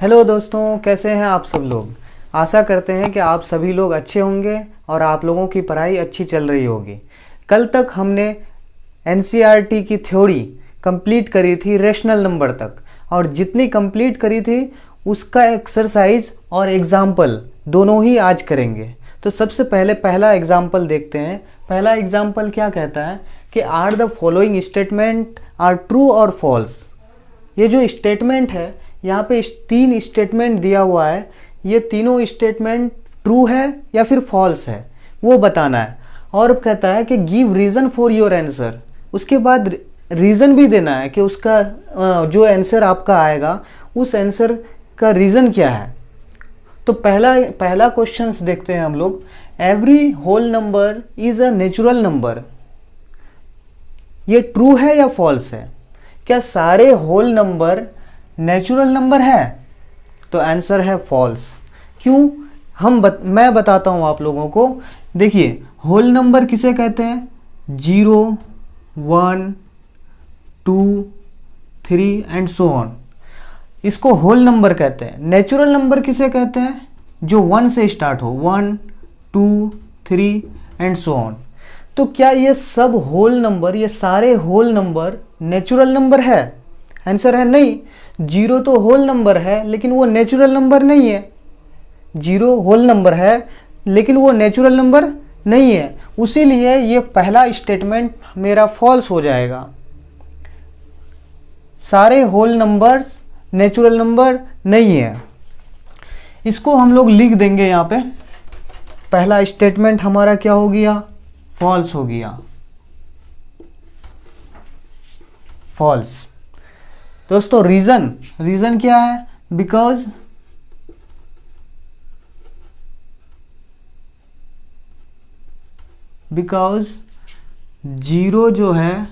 Hello दोस्तों, कैसे हैं आप सब लोग। आशा करते हैं कि आप सभी लोग अच्छे होंगे और आप लोगों की पढ़ाई अच्छी चल रही होगी। कल तक हमने एनसीईआरटी की थ्योरी कंप्लीट करी थी रेशनल नंबर तक, और जितनी कंप्लीट करी थी उसका एक्सरसाइज और एग्जाम्पल दोनों ही आज करेंगे। तो सबसे पहले पहला एग्जाम्पल देखते हैं। पहला एग्जाम्पल क्या कहता है कि are the following statement are true और फॉल्स। ये जो स्टेटमेंट है, यहाँ पे 3 स्टेटमेंट दिया हुआ है, ये तीनों स्टेटमेंट ट्रू है या फिर फॉल्स है वो बताना है। और कहता है कि give reason for your answer. उसके बाद रीज़न भी देना है कि उसका जो आंसर आपका आएगा उस आंसर का रीज़न क्या है। तो पहला क्वेश्चन देखते हैं हम लोग। Every whole number is a natural number. ये ट्रू है या फॉल्स है? क्या सारे होल नंबर नेचुरल नंबर है? तो आंसर है फॉल्स। क्यों? मैं बताता हूं आप लोगों को। देखिए, होल नंबर किसे कहते हैं? 0, 1, 2, 3 एंड सो ऑन, इसको होल नंबर कहते हैं। नेचुरल नंबर किसे कहते हैं? जो 1 से स्टार्ट हो, 1, 2, 3 एंड सो ऑन। तो क्या ये सब होल नंबर, ये सारे होल नंबर नेचुरल नंबर है? आंसर है नहीं। 0 तो होल नंबर है लेकिन वो नेचुरल नंबर नहीं है। 0 होल नंबर है लेकिन वो नेचुरल नंबर नहीं है, उसीलिए ये पहला स्टेटमेंट मेरा फॉल्स हो जाएगा। सारे होल नंबर्स नेचुरल नंबर नहीं है। इसको हम लोग लिख देंगे यहाँ पे। पहला स्टेटमेंट हमारा क्या हो गया? फॉल्स हो गया, फॉल्स। दोस्तों, रीजन क्या है? बिकॉज जीरो जो है,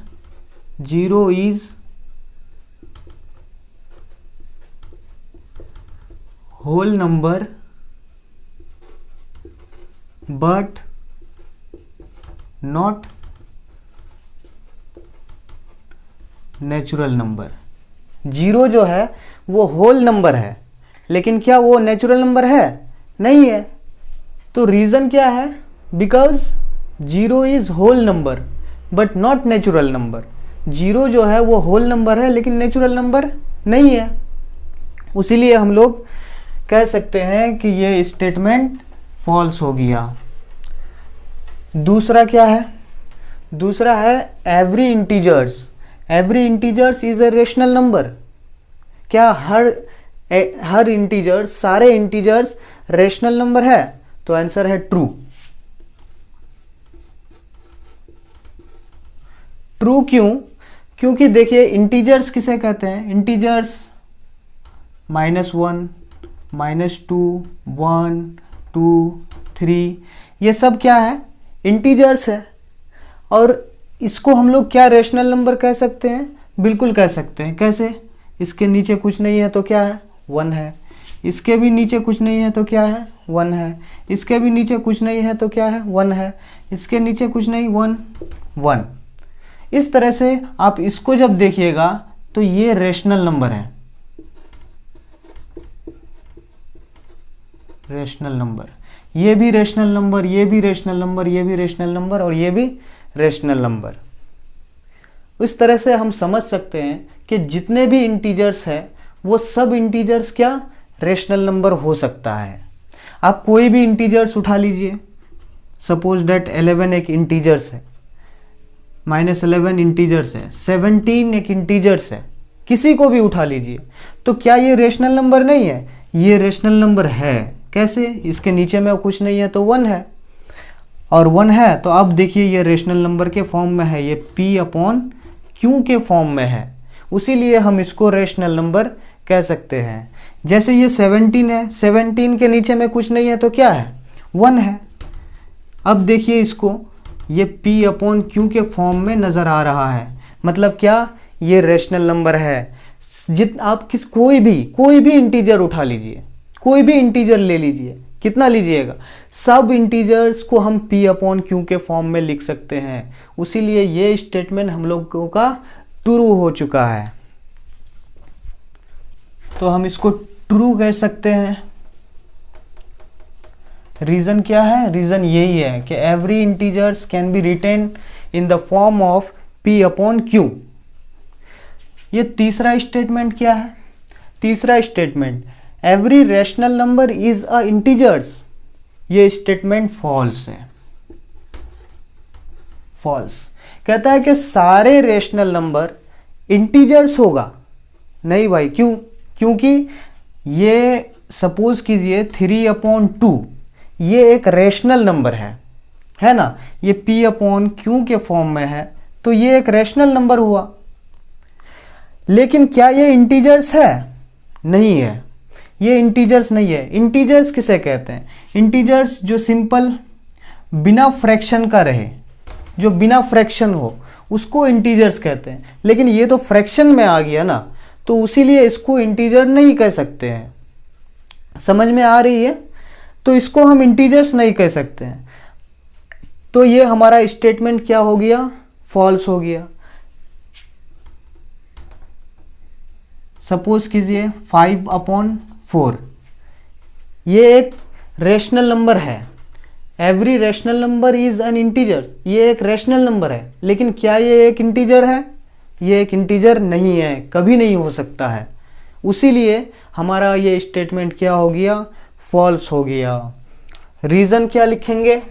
0 is whole number but not natural number. 0 जो है वो होल नंबर है लेकिन क्या वो नेचुरल नंबर है? नहीं है। तो रीज़न क्या है? Because 0 is whole number but not natural number. 0 जो है वो होल नंबर है लेकिन नेचुरल नंबर नहीं है, उसीलिए हम लोग कह सकते हैं कि ये स्टेटमेंट फॉल्स हो गया। दूसरा क्या है? दूसरा है every integers is a rational number. क्या हर इंटीजर, सारे इंटीजर्स रेशनल नंबर है? तो आंसर है ट्रू। ट्रू क्यों? क्योंकि देखिए, इंटीजर्स किसे कहते हैं? इंटीजर्स -1, -2, 1, 2, 3, ये सब क्या है? इंटीजर्स है। और इसको हम लोग क्या रेशनल नंबर कह सकते हैं? बिल्कुल कह सकते हैं। कैसे? इसके नीचे कुछ नहीं है तो क्या है? 1 है। इसके भी नीचे कुछ नहीं है तो क्या है? 1 है। इसके भी नीचे कुछ नहीं है तो क्या है? 1 है। इसके नीचे कुछ नहीं, 1, 1। इस तरह से आप इसको जब देखिएगा तो ये रेशनल नंबर है। रेशनल नंबर, ये भी रेशनल नंबर, ये भी रेशनल नंबर, ये भी रेशनल नंबर और ये भी रेशनल नंबर। इस तरह से हम समझ सकते हैं कि जितने भी इंटीजर्स हैं वो सब इंटीजर्स क्या रेशनल नंबर हो सकता है। आप कोई भी इंटीजर्स उठा लीजिए। सपोज डेट 11 एक इंटीजर्स है, -11 इंटीजर्स है, 17 एक इंटीजर्स है, किसी को भी उठा लीजिए। तो क्या ये रेशनल नंबर नहीं है? ये रेशनल नंबर है। कैसे? इसके नीचे में कुछ नहीं है तो 1 है, और 1 है तो अब देखिए ये रेशनल नंबर के फॉर्म में है, ये P/Q के फॉर्म में है, उसीलिए हम इसको रेशनल नंबर कह सकते हैं। जैसे ये 17 है, 17 के नीचे में कुछ नहीं है तो क्या है? 1 है। अब देखिए इसको, ये P/Q के फॉर्म में नज़र आ रहा है, मतलब क्या? ये रेशनल नंबर है। आप कोई भी इंटीजर उठा लीजिए, कोई भी इंटीजर ले लीजिए, कितना लीजिएगा? सब इंटीजर्स को हम P/Q के फॉर्म में लिख सकते हैं, उसीलिए ये स्टेटमेंट हम लोगों का ट्रू हो चुका है। तो हम इसको ट्रू कह सकते हैं। रीजन क्या है? रीजन यही है कि every integers can be written in the form of p upon q। ये तीसरा स्टेटमेंट क्या है? तीसरा statement every rational number is a integers, ये स्टेटमेंट फॉल्स है। फॉल्स कहता है कि सारे रैशनल नंबर इंटीजर्स होगा। नहीं भाई, क्यों? क्योंकि ये सपोज कीजिए 3/2 ये एक रैशनल नंबर है ना, ये p अपॉन क्यू के फॉर्म में है, तो ये एक रैशनल नंबर हुआ। लेकिन क्या ये इंटीजर्स है? नहीं है, ये इंटीजर्स नहीं है। इंटीजर्स किसे कहते हैं? इंटीजर्स जो सिंपल बिना फ्रैक्शन का रहे, जो बिना फ्रैक्शन हो, उसको इंटीजर्स कहते हैं। लेकिन ये तो फ्रैक्शन में आ गया ना, तो उसीलिए इसको इंटीजर नहीं कह सकते हैं। समझ में आ रही है? तो इसको हम इंटीजर्स नहीं कह सकते हैं। तो ये हमारा स्टेटमेंट क्या हो गया? फॉल्स हो गया। सपोज कीजिए 5/4 ये एक रैशनल नंबर है। Every rational number is an integer, ये एक रैशनल नंबर है। लेकिन क्या ये एक इंटीजर है? ये एक इंटीजर नहीं है, कभी नहीं हो सकता है। उसीलिए हमारा ये स्टेटमेंट क्या हो गया? फॉल्स हो गया। रीजन क्या लिखेंगे?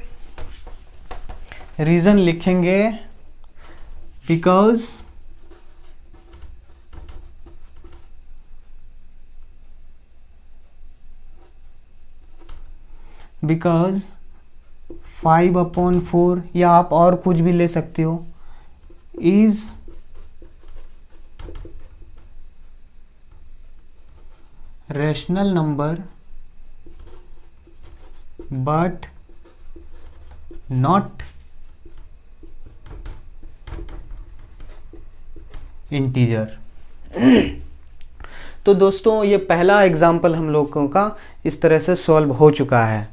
रीजन लिखेंगे बिकॉज बिकॉज 5/4 या आप और कुछ भी ले सकते हो, is rational number but not integer. तो दोस्तों ये पहला एग्जाम्पल हम लोगों का इस तरह से सॉल्व हो चुका है।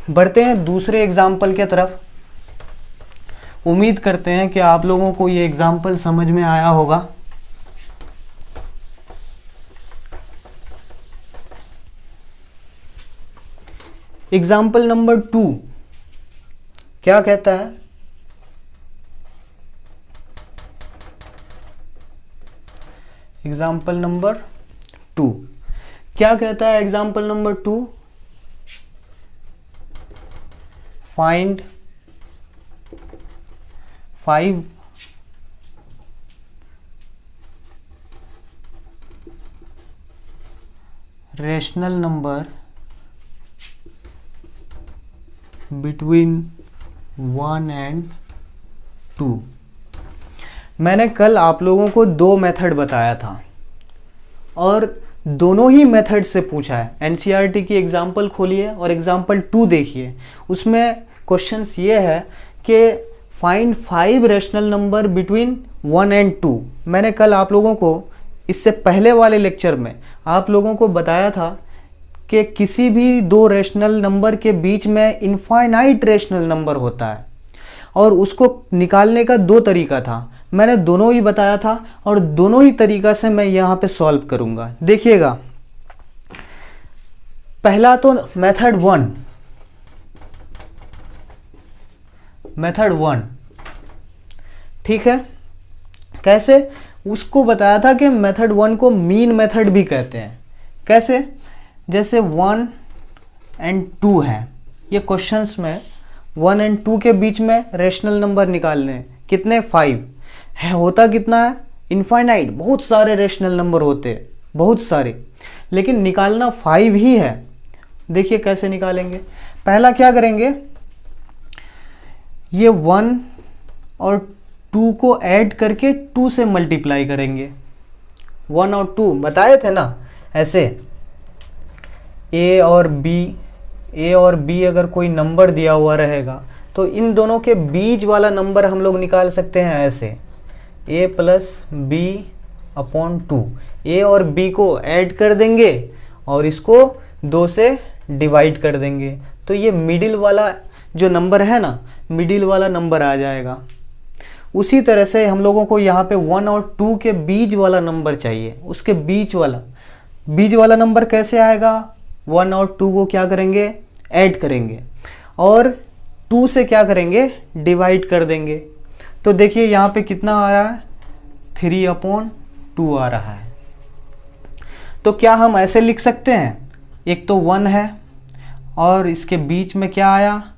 बढ़ते हैं दूसरे एग्जाम्पल के तरफ। उम्मीद करते हैं कि आप लोगों को ये एग्जाम्पल समझ में आया होगा। एग्जाम्पल नंबर 2 क्या कहता है? एग्जाम्पल नंबर 2 क्या कहता है? Example number 2 find 5 rational number between 1 and 2। मैंने कल आप लोगों को 2 मेथड बताया था और दोनों ही मेथड से पूछा है। एनसीईआरटी की एग्जाम्पल खोलिए और एग्जाम्पल 2 देखिए। उसमें क्वेश्चंस ये है कि find 5 rational number between 1 and 2। मैंने कल आप लोगों को इससे पहले वाले लेक्चर में आप लोगों को बताया था कि किसी भी 2 रैशनल नंबर के बीच में इनफाइनाइट रैशनल नंबर होता है और उसको निकालने का 2 तरीका था। मैंने दोनों ही बताया था और दोनों ही तरीका से मैं यहाँ पे सॉल्व करूँगा। देखिएगा, पहला तो मेथड 1 ठीक है। कैसे? उसको बताया था कि मेथड 1 को मीन मेथड भी कहते हैं। कैसे? जैसे 1 and 2 है, ये क्वेश्चंस में 1 and 2 के बीच में रैशनल नंबर निकालने हैं। कितने? 5 है। होता कितना है? इनफाइनाइट, बहुत सारे रैशनल नंबर होते हैं, बहुत सारे, लेकिन निकालना 5 ही है। देखिए कैसे निकालेंगे। पहला क्या करेंगे, ये 1 और 2 को ऐड करके 2 से मल्टीप्लाई करेंगे। 1 और 2 बताए थे ना ऐसे। ए और बी अगर कोई नंबर दिया हुआ रहेगा तो इन दोनों के बीच वाला नंबर हम लोग निकाल सकते हैं ऐसे, a + b/2। ए और बी को ऐड कर देंगे और इसको 2 से डिवाइड कर देंगे, तो ये मिडिल वाला जो नंबर है ना, मिडिल वाला नंबर आ जाएगा। उसी तरह से हम लोगों को यहाँ पे 1 और 2 के बीच वाला नंबर चाहिए। उसके बीच वाला नंबर कैसे आएगा? 1 और 2 को क्या करेंगे? ऐड करेंगे और 2 से क्या करेंगे? डिवाइड कर देंगे। तो देखिए यहाँ पे कितना आ रहा है? 3/2 आ रहा है। तो क्या हम ऐसे लिख सकते हैं? एक तो 1 है और इसके बीच में क्या आया?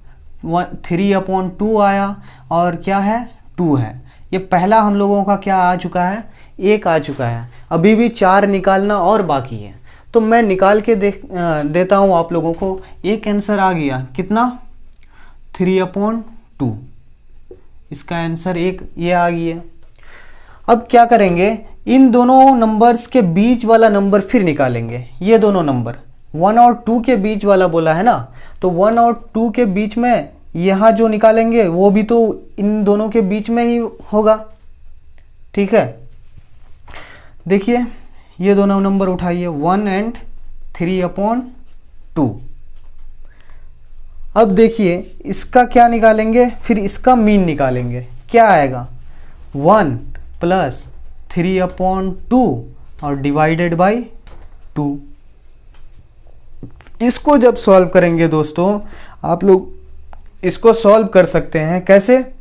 3/2 आया और क्या है? 2 है। ये पहला हम लोगों का क्या आ चुका है? 1 आ चुका है। अभी भी 4 निकालना और बाकी है। तो मैं निकाल के देता हूँ आप लोगों को। एक आंसर आ गया, कितना? 3/2। इसका आंसर एक ये आ गया। अब क्या करेंगे? इन दोनों नंबर्स के बीच वाला नंबर फिर निकालेंगे। ये दोनों नंबर 1 और 2 के बीच वाला बोला है ना, तो 1 और 2 के बीच में यहाँ जो निकालेंगे वो भी तो इन दोनों के बीच में ही होगा। ठीक है, देखिए ये दोनों नंबर उठाइए, 1 और 3/2। अब देखिए इसका क्या निकालेंगे? फिर इसका मीन निकालेंगे। क्या आएगा? 1 + 3/2 और डिवाइडेड बाई 2। इसको जब सॉल्व करेंगे दोस्तों, आप लोग इसको सॉल्व कर सकते हैं। कैसे?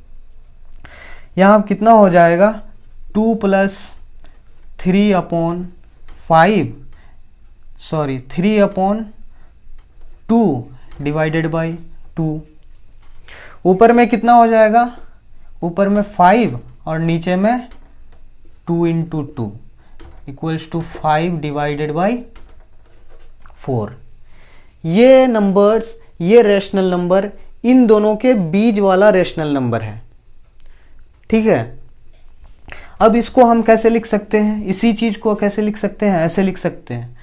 यहाँ कितना हो जाएगा? 2 + 3/2 डिवाइडेड बाई 2। ऊपर में कितना हो जाएगा? ऊपर में 5 और नीचे में 2 × 2 = 5 डिवाइडेड बाई 4। ये नंबर्स, ये रेशनल नंबर इन दोनों के बीच वाला रेशनल नंबर है। ठीक है, अब इसको हम कैसे लिख सकते हैं? इसी चीज को कैसे लिख सकते हैं? ऐसे लिख सकते हैं।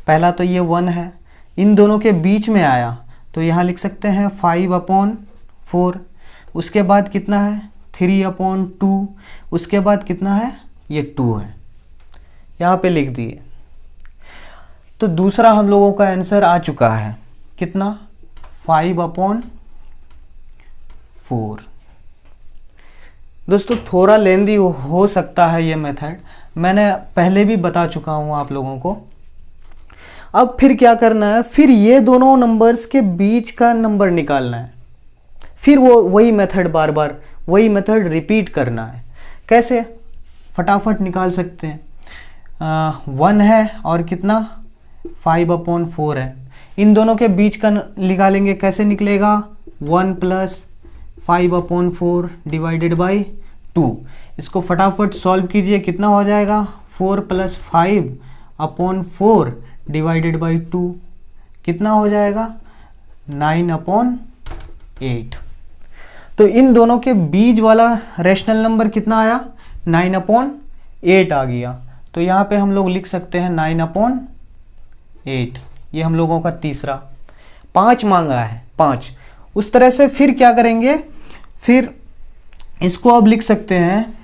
पहला तो ये 1 है, इन दोनों के बीच में आया तो यहाँ लिख सकते हैं 5/4। उसके बाद कितना है? 3/2। उसके बाद कितना है? ये 2 है, यहाँ पे लिख दिए। तो दूसरा हम लोगों का आंसर आ चुका है, कितना? 5/4। दोस्तों थोड़ा लेंदी हो सकता है ये मेथड, मैंने पहले भी बता चुका हूँ आप लोगों को। अब फिर क्या करना है? फिर ये दोनों नंबर्स के बीच का नंबर निकालना है। फिर वही मेथड, बार बार वही मेथड रिपीट करना है। कैसे? फटाफट निकाल सकते हैं। 1 है और कितना? 5/4 है। इन दोनों के बीच का निकालेंगे। कैसे निकलेगा? 1 + 5/4 डिवाइडेड बाई 2। इसको फटाफट सॉल्व कीजिए। कितना हो जाएगा? 4 + 5/4 डिवाइडेड बाई 2 कितना हो जाएगा? 9/8। तो इन दोनों के बीच वाला रेशनल नंबर कितना आया? 9/8 आ गया। तो यहाँ पे हम लोग लिख सकते हैं 9/8। ये हम लोगों का तीसरा। 5 मांगा है, 5। उस तरह से फिर क्या करेंगे? फिर इसको अब लिख सकते हैं,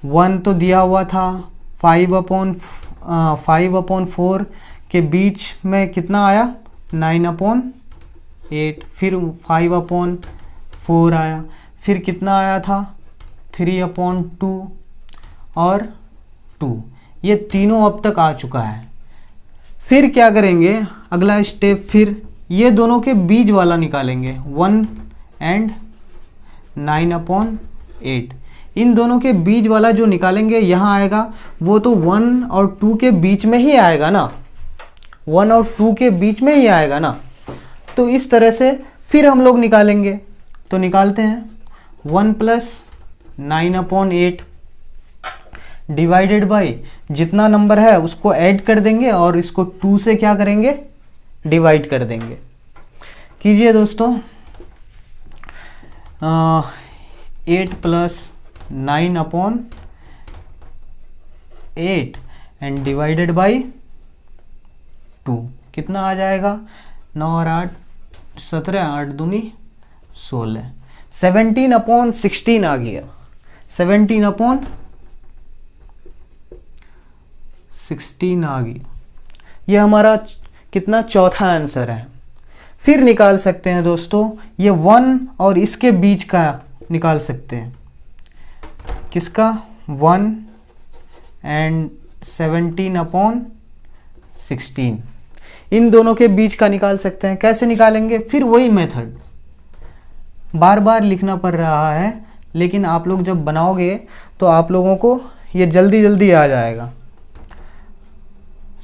1 तो दिया हुआ था, 5/4 के बीच में कितना आया? 9/8। फिर 5/4 आया, फिर कितना आया था? 3/2 और 2। ये तीनों अब तक आ चुका है। फिर क्या करेंगे? अगला स्टेप, फिर ये दोनों के बीच वाला निकालेंगे, 1 और 9/8। इन दोनों के बीच वाला जो निकालेंगे यहाँ आएगा, वो तो 1 और 2 के बीच में ही आएगा ना, 1 और 2 के बीच में ही आएगा ना। तो इस तरह से फिर हम लोग निकालेंगे। तो निकालते हैं, 1 + 9/8 डिवाइडेड बाई जितना नंबर है उसको ऐड कर देंगे और इसको 2 से क्या करेंगे? डिवाइड कर देंगे। कीजिए दोस्तों। 8 + 9/8 एंड डिवाइडेड बाई 2 कितना आ जाएगा? 9 और 8 17, 8 दूनी 16, 17/16 आ गया। 17/16 आ गया। ये हमारा कितना? चौथा आंसर है। फिर निकाल सकते हैं दोस्तों, ये 1 और इसके बीच का निकाल सकते हैं। किसका 1 एंड 17/16, इन दोनों के बीच का निकाल सकते हैं। कैसे निकालेंगे? फिर वही मेथड, बार बार लिखना पड़ रहा है, लेकिन आप लोग जब बनाओगे तो आप लोगों को ये जल्दी जल्दी आ जाएगा।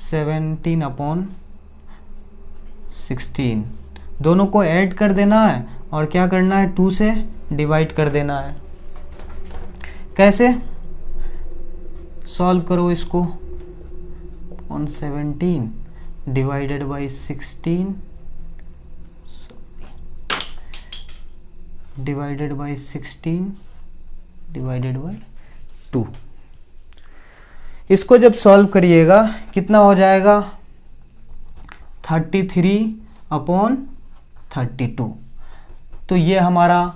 17/16 दोनों को ऐड कर देना है और क्या करना है, 2 से डिवाइड कर देना है। कैसे सॉल्व करो इसको, on 17 divided by 16 divided by 16 divided by 2। इसको जब सॉल्व करिएगा कितना हो जाएगा, 33/32। तो ये हमारा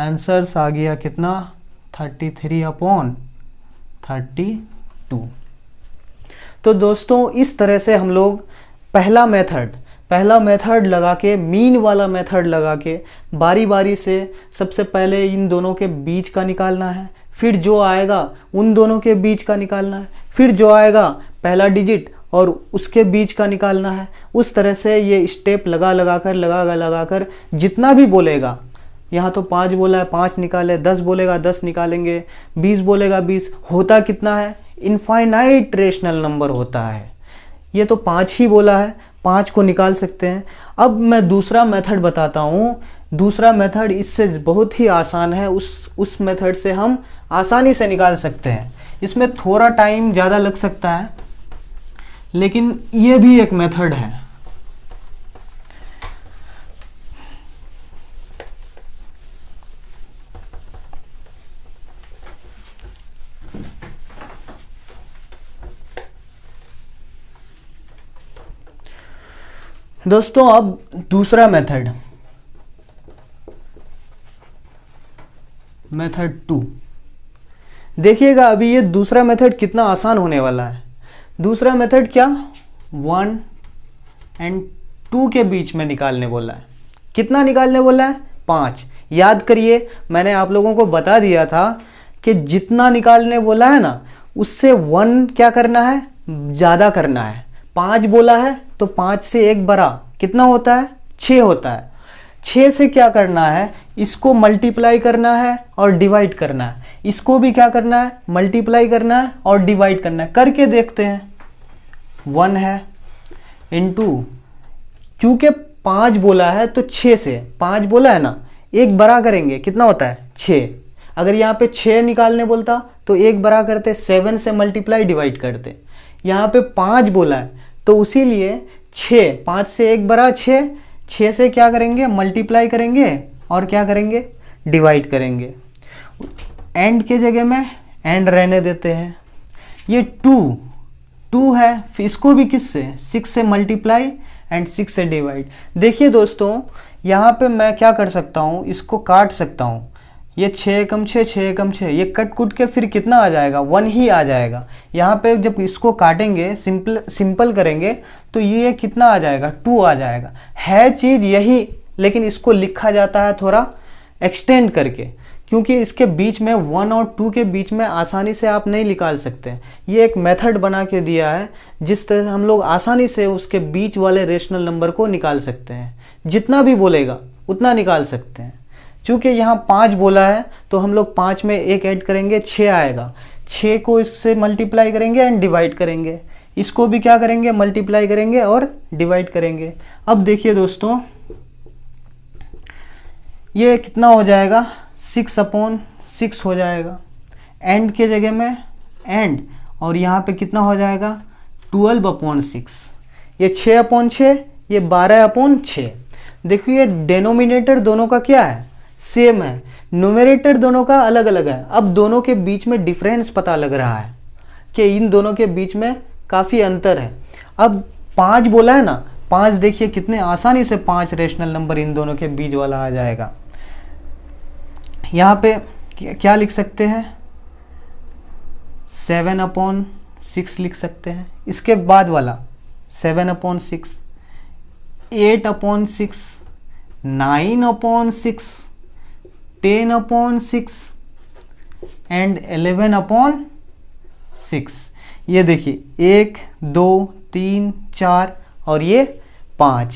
आंसर्स आ गया कितना, 33/32। तो दोस्तों इस तरह से हम लोग पहला मेथड लगा के, मीन वाला मेथड लगा के बारी बारी से सबसे पहले इन दोनों के बीच का निकालना है, फिर जो आएगा उन दोनों के बीच का निकालना है, फिर जो आएगा पहला डिजिट और उसके बीच का निकालना है। उस तरह से ये स्टेप लगा कर जितना भी बोलेगा, यहाँ तो 5 बोला है 5 निकाले, 10 बोलेगा 10 निकालेंगे, 20 बोलेगा 20, होता कितना है, इनफाइनाइट रेशनल नंबर होता है। ये तो 5 ही बोला है, 5 को निकाल सकते हैं। अब मैं दूसरा मेथड बताता हूँ। दूसरा मेथड इससे बहुत ही आसान है, उस मेथड से हम आसानी से निकाल सकते हैं। इसमें थोड़ा टाइम ज़्यादा लग सकता है, लेकिन ये भी एक मेथड है। दोस्तों अब दूसरा मेथड 2 देखिएगा। अभी ये दूसरा मेथड कितना आसान होने वाला है। दूसरा मेथड क्या, 1 एंड 2 के बीच में निकालने बोला है। कितना निकालने बोला है, 5। याद करिए, मैंने आप लोगों को बता दिया था कि जितना निकालने बोला है ना, उससे 1 क्या करना है, ज़्यादा करना है। 5 बोला है तो 5 से 1 बड़ा कितना होता है, 6 होता है। 6 से क्या करना है, इसको मल्टीप्लाई करना है और डिवाइड करना है। इसको भी क्या करना है, मल्टीप्लाई करना है और डिवाइड करना है। करके देखते हैं। 1 है इनटू, चूंकि 5 बोला है तो 6 से, 5 बोला है ना, 1 बड़ा करेंगे, कितना होता है 6। अगर यहाँ पे 6 निकालने बोलता तो 1 बड़ा करते, 7 से मल्टीप्लाई डिवाइड करते। यहाँ पे 5 बोला है तो उसी लिए 6, 5 से 1 बड़ा 6, 6 से क्या करेंगे, मल्टीप्लाई करेंगे और क्या करेंगे, डिवाइड करेंगे। एंड के जगह में एंड रहने देते हैं। ये 2 है, फिर इसको भी किससे, 6 से मल्टीप्लाई एंड 6 से डिवाइड। देखिए दोस्तों, यहाँ पे मैं क्या कर सकता हूँ, इसको काट सकता हूँ। ये 6 कम 6, 6 कम 6, ये कट कुट के फिर कितना आ जाएगा, 1 ही आ जाएगा। यहाँ पे जब इसको काटेंगे, सिंपल करेंगे तो ये कितना आ जाएगा, 2 आ जाएगा। है चीज़ यही, लेकिन इसको लिखा जाता है थोड़ा एक्सटेंड करके, क्योंकि इसके बीच में 1 और 2 के बीच में आसानी से आप नहीं निकाल सकते। ये एक मेथड बना के दिया है जिस तरह हम लोग आसानी से उसके बीच वाले रेशनल नंबर को निकाल सकते हैं। जितना भी बोलेगा उतना निकाल सकते हैं। चूँकि यहाँ 5 बोला है तो हम लोग 5 में 1 ऐड करेंगे, 6 आएगा। 6 को इससे मल्टीप्लाई करेंगे एंड डिवाइड करेंगे। इसको भी क्या करेंगे, मल्टीप्लाई करेंगे और डिवाइड करेंगे। अब देखिए दोस्तों, ये कितना हो जाएगा, 6/6 हो जाएगा। एंड के जगह में एंड, और यहाँ पे कितना हो जाएगा, 12/6। ये 6/6, ये 12/6। देखिए ये डेनोमिनेटर दोनों का क्या है, सेम है। न्यूमरेटर दोनों का अलग अलग है। अब दोनों के बीच में डिफरेंस पता लग रहा है कि इन दोनों के बीच में काफ़ी अंतर है। अब 5 बोला है ना, 5 देखिए कितने आसानी से 5 रेशनल नंबर इन दोनों के बीच वाला आ जाएगा। यहाँ पे क्या लिख सकते हैं, 7/6 लिख सकते हैं। इसके बाद वाला 7/6, 8/6, 9/6, 10/6, एंड 11/6। ये देखिए 1 2 3 4 और ये 5,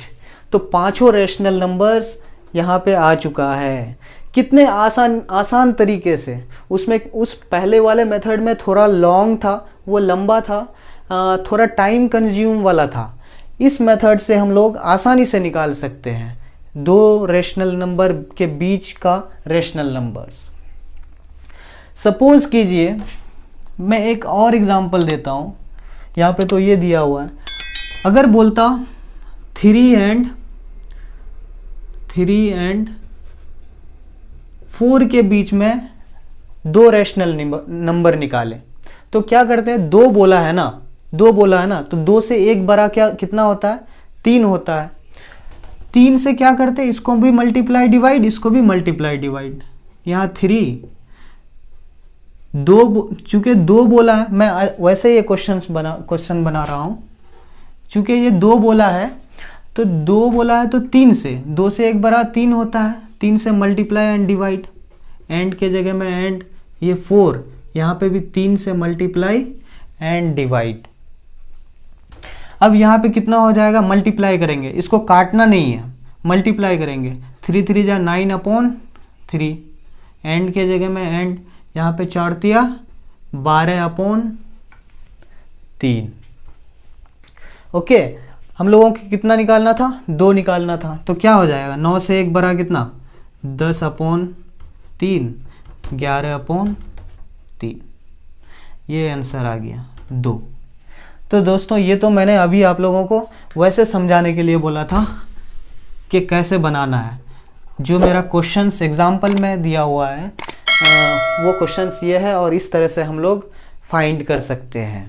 तो पांचों रैशनल नंबर्स यहाँ पे आ चुका है। कितने आसान तरीके से। उसमें उस पहले वाले मेथड में थोड़ा लॉन्ग था, वो लंबा था, थोड़ा टाइम कंज्यूम वाला था। इस मेथड से हम लोग आसानी से निकाल सकते हैं दो रैशनल नंबर के बीच का रैशनल नंबर्स। सपोज कीजिए मैं एक और एग्जांपल देता हूँ। यहाँ पे तो ये दिया हुआ है, अगर बोलता 3 एंड 4 के बीच में दो रैशनल नंबर निकाले, तो क्या करते हैं, दो बोला है ना, तो 2 से 1 बड़ा क्या कितना होता है, 3 होता है। 3 से क्या करते हैं, इसको भी मल्टीप्लाई डिवाइड, इसको भी मल्टीप्लाई डिवाइड। यहाँ 3 चूंकि 2 बोला है, मैं वैसे ये क्वेश्चन बना रहा हूँ। चूंकि ये 2 बोला है, तो 2 बोला है तो 2 से 1 बड़ा 3 होता है। 3 से मल्टीप्लाई एंड डिवाइड, एंड के जगह में एंड, ये 4, यहाँ पे भी 3 से मल्टीप्लाई एंड डिवाइड। अब यहाँ पे कितना हो जाएगा, मल्टीप्लाई करेंगे, इसको काटना नहीं है, मल्टीप्लाई करेंगे। 3 3 जा 9/3, एंड के जगह में एंड, यहाँ पे 4 तिया 12/3। ओके, हम लोगों को कितना निकालना था, 2 निकालना था, तो क्या हो जाएगा, 9 से 1 बड़ा कितना, 10/3, 11/3। ये आंसर आ गया 2। तो दोस्तों ये तो मैंने अभी आप लोगों को वैसे समझाने के लिए बोला था कि कैसे बनाना है। जो मेरा क्वेश्चंस एग्जाम्पल में दिया हुआ है वो क्वेश्चंस ये है, और इस तरह से हम लोग फाइंड कर सकते हैं।